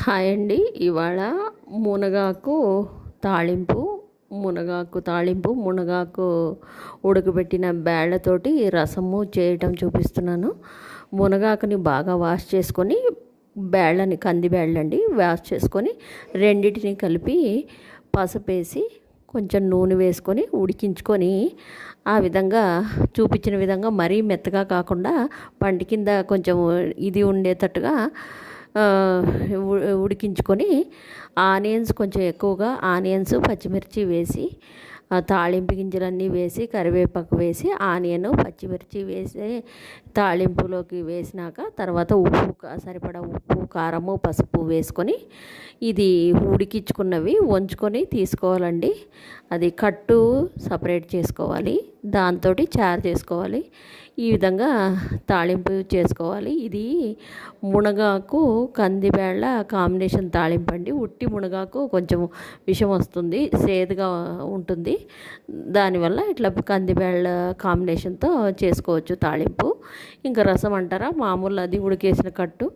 Hi అండి. ఇవాళ మునగాకు తాళింపు, మునగాకు ఉడకబెట్టిన బేళ్ళతోటి రసము చేయటం చూపిస్తున్నాను. మునగాకుని బాగా వాష్ చేసుకొని కంది బేళ్ళండి వాష్ చేసుకొని రెండింటిని కలిపి పసుపేసి కొంచెం నూనె వేసుకొని ఉడికించుకొని ఆ విధంగా చూపించిన విధంగా మరీ మెత్తగా కాకుండా పంటి కింద కొంచెం ఇది ఉండేటట్టుగా ఉడికించుకొని ఆనియన్స్ కొంచెం ఎక్కువగా ఆనియన్స్ పచ్చిమిర్చి వేసి తాళింపు గింజలన్నీ వేసి కరివేపాకు వేసి ఆనియన్ పచ్చిమిర్చి వేసి తాళింపులోకి వేసినాక తర్వాత సరిపడా ఉప్పు కారము పసుపు వేసుకొని ఇది ఉడికించుకున్నవి వంచుకొని తీసుకోవాలండి. అది కట్టు సపరేట్ చేసుకోవాలి, దాంతో చారు చేసుకోవాలి. ఈ విధంగా తాళింపు చేసుకోవాలి. ఇది మునగాకు కందిబేళ్ళ కాంబినేషన్ తాళింపు అండి. ఉట్టి మునగాకు కొంచెం విషం వస్తుంది, సేదుగా ఉంటుంది. దానివల్ల ఇట్లా కందిబేళ్ళ కాంబినేషన్తో చేసుకోవచ్చు తాళింపు. ఇంకా రసం అంటారా, మామూలు అది ఉడికేసిన కట్టు.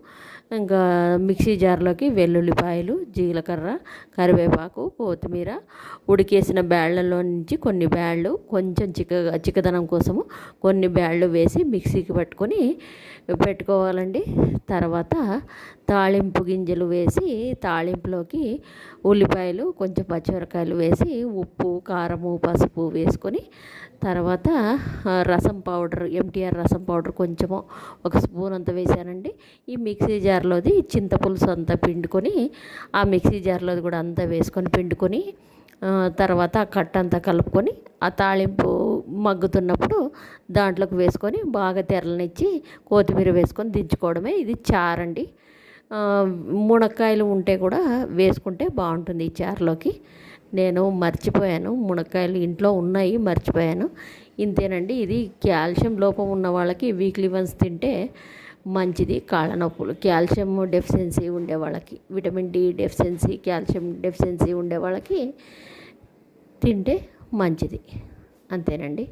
ఇంకా మిక్సీ జార్లోకి వెల్లుల్లిపాయలు, జీలకర్ర, కరివేపాకు, కొత్తిమీర, ఉడికేసిన బేళ్ళలో నుంచి కొన్ని బేళ్ళు కొంచెం చిక్కదనం కోసము కొన్ని బేళ్ళు వేసి మిక్సీకి పెట్టుకోవాలండి. తర్వాత తాళింపు గింజలు వేసి తాళింపులోకి ఉల్లిపాయలు కొంచెం పచ్చిమిరకాయలు వేసి ఉప్పు కారము పసుపు వేసుకొని తర్వాత రసం పౌడర్ ఎంటీఆర్ రసం పౌడర్ కొంచెము ఒక స్పూన్ అంత వేసానండి. ఈ మిక్సీ జార్లోది చింతపులుసు అంతా పిండుకొని ఆ మిక్సీ జార్లోది కూడా అంతా వేసుకొని పిండుకొని తర్వాత ఆ కట్ట అంతా కలుపుకొని ఆ తాళింపు మగ్గుతున్నప్పుడు దాంట్లోకి వేసుకొని బాగా తెరలనిచ్చి కొత్తిమీర వేసుకొని దించుకోవడమే. ఇది చారండి. మునక్కాయలు ఉంటే కూడా వేసుకుంటే బాగుంటుంది ఈ చారులోకి. నేను మర్చిపోయాను, మునక్కాయలు ఇంట్లో ఉన్నాయి మర్చిపోయాను. ఇంతేనండి. ఇది కాల్షియం లోపం ఉన్న వాళ్ళకి వీక్లీ వన్స్ తింటే మంచిది. కాళ్ళ నొప్పులు, కాల్షియం డెఫిషియన్సీ ఉండే వాళ్ళకి, vitamin D deficiency, calcium deficiency ఉండే వాళ్ళకి తింటే మంచిది. అంతేనండి.